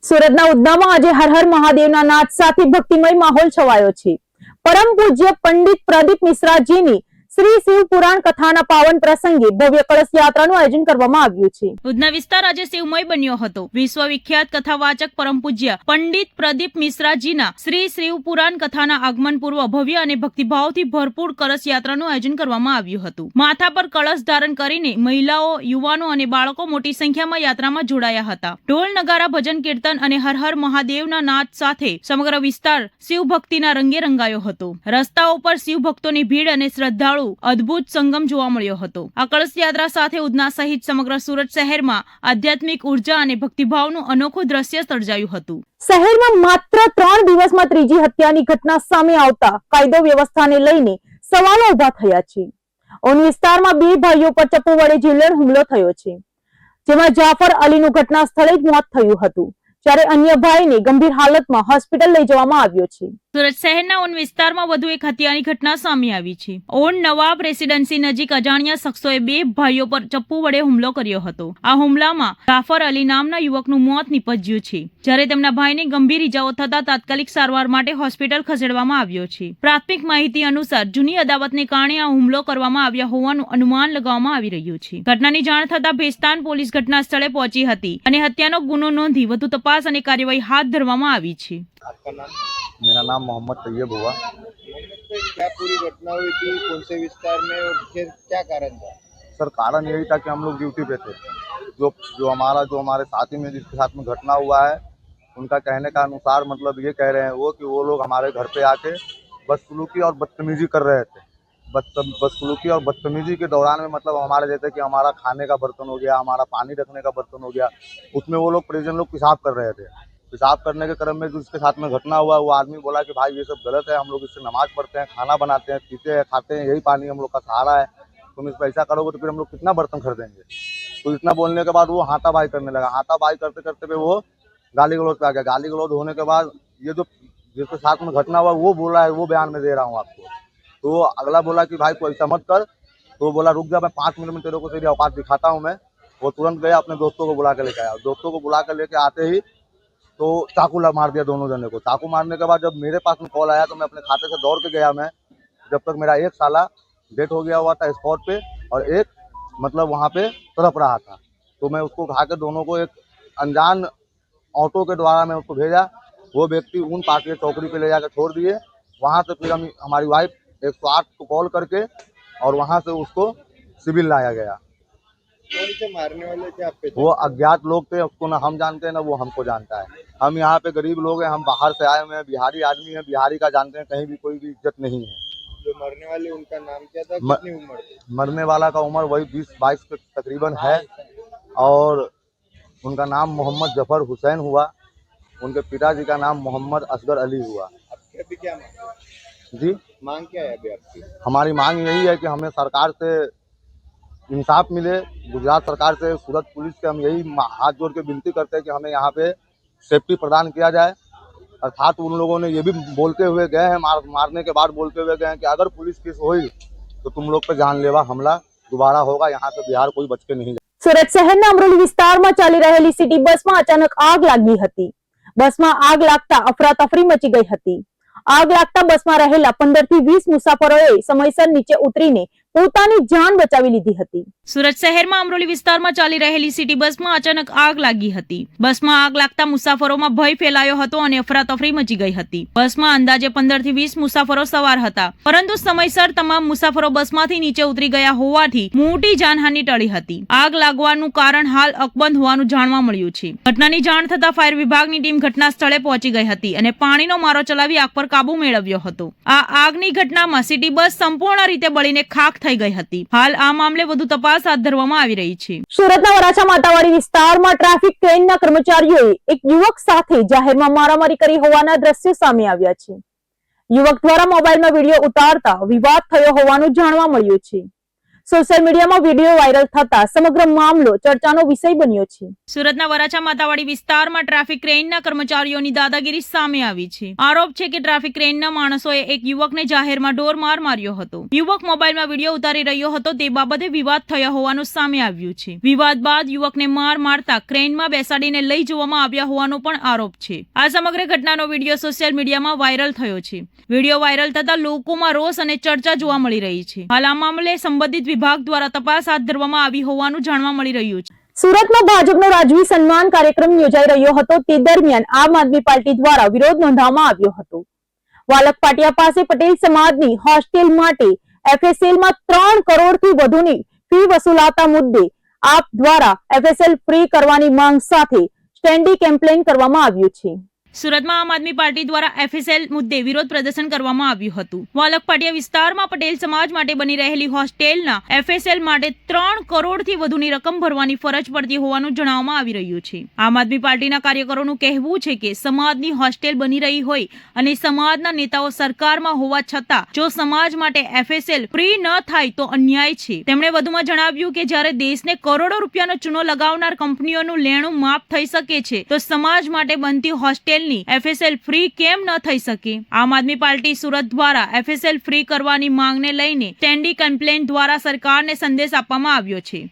સુરતના ઉધનામાં આજે હર હર મહાદેવના નાદ સાથે ભક્તિમય માહોલ છવાયો છે। પરમ પૂજ્ય પંડિત પ્રદીપ મિશ્રાજીની શ્રી શિવ પુરાણ કથાના પાવન પ્રસંગે ભવ્ય કળશ યાત્રાનું આયોજન કરવામાં આવ્યું છે। ઉધના વિસ્તાર આજે શિવમય બન્યો હતો। વિશ્વવિખ્યાત કથાવાચક પરમ પૂજ્ય પંડિત પ્રદીપ મિશ્રાજીના શ્રી શિવ પુરાણ કથાના આગમન પૂર્વ ભવ્ય અને ભક્તિભાવથી ભરપૂર કળશ યાત્રાનું આયોજન કરવામાં આવ્યું હતું। માથા પર કળશ ધારણ કરીને મહિલાઓ, યુવાનો અને બાળકો મોટી સંખ્યામાં યાત્રામાં જોડાયા હતા। ઢોલ, નગારા, ભજન, કીર્તન અને હર હર મહાદેવના નાદ સાથે સમગ્ર વિસ્તાર શિવ ભક્તિના રંગે રંગાયો હતો। રસ્તાઓ પર શિવ ભક્તોની ભીડ અને શ્રદ્ધાળુ અદ્ભુત સંગમ જોવા મળ્યો હતો। આ કળશ યાત્રા સાથે ઉધના સહિત સમગ્ર સુરત શહેરમાં આધ્યાત્મિક ઉર્જા અને ભક્તિભાવનું અનોખું દ્રશ્ય સર્જાયું હતું। શહેરમાં માત્ર 3 દિવસમાં ત્રીજી હત્યાની ઘટના સામે આવતા કાયદો વ્યવસ્થાને લઈને સવાલો ઉભા થયા છે। ઓન વિસ્તારમાં 2 ભાઈઓ પર ચપ્પુ વડે જીવલેણ હુમલો થયો છે, જેમાં જાફર અલીનું ઘટના સ્થળે જ મોત થયું હતું, જ્યારે અન્ય ભાઈને ગંભીર હાલતમાં હોસ્પિટલ લઈ જવામાં આવ્યો છે। સુરત શહેરના ઓન વિસ્તારમાં વધુ એક હત્યાની ઘટના સામે આવી છે। ઓન નવાબ રેસિડેન્સી નજીક અજાણ્યા શખ્સોએ 2 ભાઈઓ પર ચપ્પુ વડે હુમલો કર્યો હતો। આ હુમલામાં જાફર અલી નામના યુવકનું મોત નીપજ્યું છે, જ્યારે તેમના ભાઈને ગંભીર ઈજાઓ થતા તાત્કાલિક સારવાર માટે હોસ્પિટલ ખસેડવામાં આવ્યો છે। પ્રાથમિક માહિતી અનુસાર જૂની અદાવતને કારણે આ હુમલો કરવામાં આવ્યા હોવાનું અનુમાન લગાવવામાં આવી રહ્યું છે। ઘટનાની જાણ થતા ભેસ્તાન પોલીસ ઘટના સ્થળે પહોંચી હતી અને હત્યાનો ગુનો નોંધી વધુ તપાસ અને કાર્યવાહી હાથ ધરવામાં આવી છે। मेरा नाम मोहम्मद तैयब हुआ। क्या पूरी घटना हुई थी, कौन से विस्तार में और फिर क्या कारण था? सर कारण यही था कि हम लोग ड्यूटी पे थे। जो हमारे साथी में जिसके साथ में घटना हुआ है, उनका कहने का अनुसार मतलब ये कह रहे हैं वो कि वो लोग हमारे घर पे आके बदसलूकी और बदतमीजी कर रहे थे। बदसलूकी और बदतमीजी के दौरान में मतलब हमारे जैसे कि हमारा खाने का बर्तन हो गया, हमारा पानी रखने का बर्तन हो गया, उसमें वो लोग परिजन लोग पेशाब कर रहे थे। पेशाब करने के क्रम में जो उसके साथ में घटना हुआ, वो आदमी बोला कि भाई ये सब गलत है, हम लोग इससे नमाज पढ़ते हैं, खाना बनाते हैं, पीते हैं, खाते हैं, यही पानी हम लोग का सहारा है, तुम इस पैसा करोगे तो फिर हम लोग कितना बर्तन खरीदेंगे। तो इतना बोलने के बाद वो हाथापाई करने लगा। हाथापाई करते करते पे वो गाली गलौज पे आ गया। गाली गलौज होने के बाद ये जो जिसके साथ में घटना हुआ वो बोला है, वो बयान में दे रहा हूँ आपको। तो अगला बोला कि भाई तू ऐसा मत कर। तो बोला रुक जा, मैं 5 मिनट में तेरे को तेरी औकात दिखाता हूँ मैं। वो तुरंत गया, अपने दोस्तों को बुला के लेके आया। दोस्तों को बुला के लेके आते ही तो चाकू मार दिया दोनों जने को। चाकू मारने के बाद जब मेरे पास में कॉल आया तो मैं अपने खाते से दौड़ के गया। मैं जब तक मेरा एक साला डेथ हो गया हुआ था स्पॉट पे और एक मतलब वहाँ पे तड़प रहा था, तो मैं उसको उठा के दोनों को एक अनजान ऑटो के द्वारा मैं उसको भेजा। वो व्यक्ति उन पार्टी चौकड़ी पे ले जाकर छोड़ दिए। वहाँ से फिर हमारी वाइफ 108 को कॉल करके और वहाँ से उसको सिविल लाया गया। कौन से मारने वाले थे आप पे? वो अज्ञात लोग थे, उसको ना हम जानते हैं ना वो हमको जानता है। हम यहाँ पे गरीब लोग हैं, हम बाहर से आए हुए हैं, बिहारी आदमी है, बिहारी का जानते हैं, कहीं भी कोई भी इज्जत नहीं है। जो मरने वाले उनका नाम क्या था, कितनी उम्र थी? मरने वाला का उम्र वही 20-22 के तकरीबन है और उनका नाम मोहम्मद जफर हुसैन हुआ। उनके पिताजी का नाम मोहम्मद असगर अली हुआ। आपकी अभी क्या मांग जी, मांग क्या है अभी आपकी? हमारी मांग यही है कि हमें सरकार से इंसाफ मिले। गुजरात सरकार से, सूरत पुलिस से हम यही हाथ जोड़ के विनती करते हैं कि हमें यहाँ पे सेफ्टी प्रदान किया जाए। अर्थात उन लोगों ने ये भी बोलते हुए गए हैं, मारने के बाद बोलते हुए गए हैं कि अगर पुलिस केस हुई तो तुम लोग पे जानलेवा हमला दोबारा होगा, यहाँ से बिहार कोई बच के नहीं जाए। સુરત શહેરના અમરોલી વિસ્તારમાં ચાલી રહેલી સિટી બસમાં અચાનક આગ લાગી હતી। બસમાં આગ લાગતા અફરાતફરી મચી ગઈ હતી। આગ લાગતા બસમાં રહેલા 15 થી 20 મુસાફરોએ સમયસર નીચે ઉતરીને પોતાની જાન બચાવી લીધી હતી। સુરત શહેરમાં અમરોલી વિસ્તારમાં ચાલી રહેલી સિટી બસમાં અચાનક આગ લાગી હતી। બસમાં આગ લાગતા મુસાફરોમાં ભય ફેલાયો હતો અને અફરાતફરી મચી ગઈ હતી। બસમાં અંદાજે 15 થી 20 મુસાફરો સવાર હતા, પરંતુ સમયસર તમામ મુસાફરો બસમાંથી નીચે ઉતરી ગયા હોવાથી મોટી જાનહાનિ ટળી હતી। આગ લાગવાનું કારણ હાલ અકબંધ હોવાનું જાણવા મળ્યું છે। ઘટનાની જાણ થતા ફાયર વિભાગની ટીમ ઘટના સ્થળે પહોંચી ગઈ હતી અને પાણીનો મારો ચલાવી આગ પર કાબુ મેળવ્યો હતો। આ આગની ઘટનામાં સિટી બસ સંપૂર્ણ રીતે બળીને ખાખ થઈ ગઈ હતી। હાલ આ મામલે વધુ તપાસ હાથ ધરવામાં આવી રહી છે। સુરતના વરાછા માતાવાડી વિસ્તારમાં ટ્રાફિક ક્રેનના કર્મચારીઓએ એક યુવક સાથે જાહેરમાં મારામારી કરી હોવાના દ્રશ્યો સામે આવ્યા છે। યુવક દ્વારા મોબાઈલમાં વિડીયો ઉતારતા વિવાદ થયો હોવાનું જાણવા મળ્યું છે। સોશિયલ મીડિયામાં વિડીયો વાયરલ થતા સમગ્ર મામલો ચર્ચાનો વિષય બન્યો છે. સુરતના વરાછા માતાવાડી વિસ્તારમાં ટ્રાફિક ક્રેનના કર્મચારીઓની દાદાગીરી સામે આવી છે. આરોપ છે કે ટ્રાફિક ક્રેનના માણસોએ એક યુવકને જાહેરમાં ઢોર માર માર્યો હતો. યુવક મોબાઈલમાં વિડીયો ઉતારી રહ્યો હતો તે બાબતે વિવાદ થયા હોવાનું સામે આવ્યું છે. વિવાદ બાદ યુવકને માર મારતા ક્રેનમાં બેસાડીને લઈ જવામાં આવ્યા હોવાનો પણ આરોપ છે. આ સમગ્ર ઘટનાનો વિડીયો સોશિયલ મીડિયામાં વાયરલ થયો છે. વિડીયો વાયરલ થતા લોકોમાં રોષ અને ચર્ચા જોવા મળી રહી છે. હાલ આ મામલે સંબંધિત વિભાગ દ્વારા તપાસ હાથ ધરવામાં આવી હોવાનું જાણવા મળી રહ્યું છે. સુરતમાં ભાજપનો રાજવી સન્માન કાર્યક્રમ યોજાઈ રહ્યો હતો તે દરમિયાન આમ આદમી પાર્ટી દ્વારા વિરોધ નોંધવામાં આવ્યો હતો. વાલક પાટિયા પાસે પટેલ સમાજની હોસ્ટેલ માટે એફએસએલમાં 3 કરોડથી વધુની ફી વસૂલાતા મુદ્દે આપ દ્વારા એફએસએલ ફ્રી કરવાની માંગ સાથે સ્ટેન્ડિંગ કેમ્પેન કરવામાં આવ્યું છે. સુરતમાં આમ આદમી પાર્ટી દ્વારા એફએસએલ મુદ્દે વિરોધ પ્રદર્શન કરવામાં આવ્યું હતું. વાલક પાટિયા વિસ્તારમાં પટેલ સમાજ માટે બની રહેલી હોસ્ટેલના એફએસએલ માટે 3 કરોડથી વધુની રકમ ભરવાની ફરજ પડતી હોવાનું જણાવવામાં આવી રહ્યું છે. આમ આદમી પાર્ટીના કાર્યકરોનું કહેવું છે કે સમાજની હોસ્ટેલ બની રહી હોય અને સમાજના નેતાઓ સરકારમાં હોવા છતાં જો સમાજ માટે એફએસએલ ફ્રી ન થાય તો અન્યાય છે. તેમણે વધુમાં જણાવ્યું કે જ્યારે દેશને કરોડો રૂપિયાનો ચૂનો લગાવનાર કંપનીઓનું લેણું માફ થઈ શકે છે તો સમાજ માટે બનતી હોસ્ટેલ એફએસએલ ફ્રી કેમ ન થઈ શકે. આમ આદમી પાર્ટી સુરત દ્વારા એફએસએલ ફ્રી કરવાની માંગને લઈને સ્ટેન્ડિંગ કમ્પ્લેન્ટ દ્વારા સરકારને સંદેશ આપવામાં આવ્યો છે.